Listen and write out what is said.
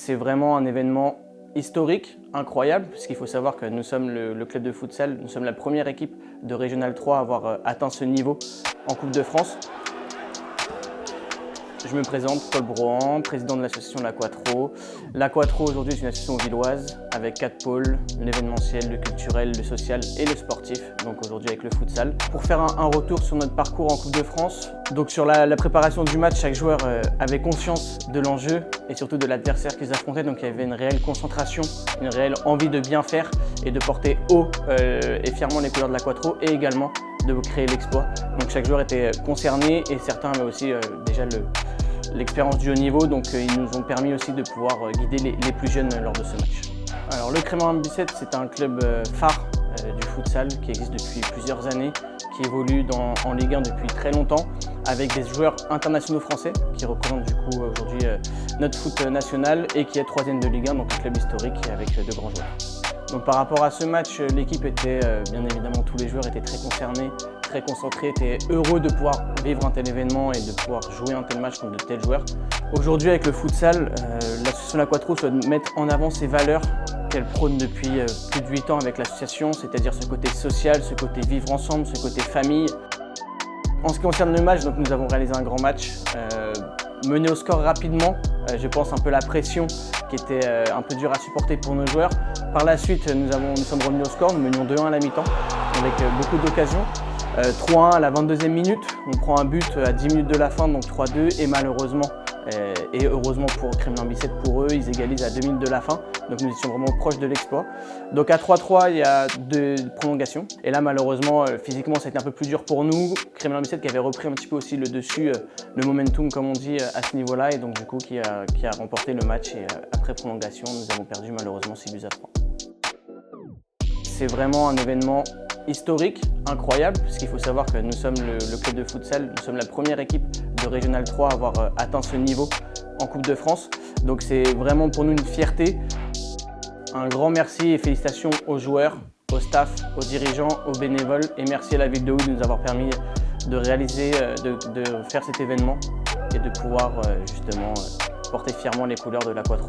C'est vraiment un événement historique, incroyable, puisqu'il faut savoir que nous sommes le club de futsal, nous sommes la première équipe de Régional 3 à avoir atteint ce niveau en Coupe de France. Je me présente, Paul Brohan, président de l'association L'Aquatro. L'Aquatro aujourd'hui est une association villoise avec 4 pôles, l'événementiel, le culturel, le social et le sportif, donc aujourd'hui avec le futsal. Pour faire un retour sur notre parcours en Coupe de France, donc sur la préparation du match, chaque joueur avait conscience de l'enjeu et surtout de l'adversaire qu'ils affrontaient, donc il y avait une réelle concentration, une réelle envie de bien faire et de porter haut et fièrement les couleurs de l'Aquatro et également de créer l'exploit. Donc chaque joueur était concerné et certains avaient aussi déjà l'expérience du haut niveau, donc ils nous ont permis aussi de pouvoir guider les plus jeunes lors de ce match. Alors le Crémant Bicêtre, c'est un club phare du futsal qui existe depuis plusieurs années, qui évolue en Ligue 1 depuis très longtemps, avec des joueurs internationaux français qui représentent du coup aujourd'hui notre foot national et qui est 3e de Ligue 1, donc un club historique avec de grands joueurs. Donc par rapport à ce match, l'équipe était, bien évidemment, tous les joueurs étaient très concernés, très concentrés, étaient heureux de pouvoir vivre un tel événement et de pouvoir jouer un tel match contre de tels joueurs. Aujourd'hui, avec le futsal, l'association L'Aquatro souhaite mettre en avant ses valeurs qu'elle prône depuis plus de 8 ans avec l'association, c'est-à-dire ce côté social, ce côté vivre ensemble, ce côté famille. En ce qui concerne le match, donc nous avons réalisé un grand match, mené au score rapidement, je pense un peu la pression qui était un peu dure à supporter pour nos joueurs. Par la suite, nous sommes revenus au score, nous menions 2-1 à la mi-temps avec beaucoup d'occasions. 3-1 à la 22e minute, on prend un but à 10 minutes de la fin, donc 3-2 et malheureusement, et heureusement pour Crémant Bicêtre, pour eux, ils égalisent à 2 minutes de la fin, donc nous étions vraiment proches de l'exploit. Donc à 3-3, il y a 2 prolongations, et là malheureusement, physiquement, ça a été un peu plus dur pour nous. Crémant Bicêtre qui avait repris un petit peu aussi le dessus, le momentum comme on dit, à ce niveau-là, et donc du coup qui a remporté le match, et après prolongation, nous avons perdu malheureusement 6-3. C'est vraiment un événement historique, incroyable, puisqu'il faut savoir que nous sommes le club de futsal, nous sommes la première équipe de Régional 3 à avoir atteint ce niveau en Coupe de France. Donc c'est vraiment pour nous une fierté. Un grand merci et félicitations aux joueurs, au staff, aux dirigeants, aux bénévoles et merci à la ville de Houille de nous avoir permis de réaliser, de faire cet événement et de pouvoir justement porter fièrement les couleurs de l'Aquatro.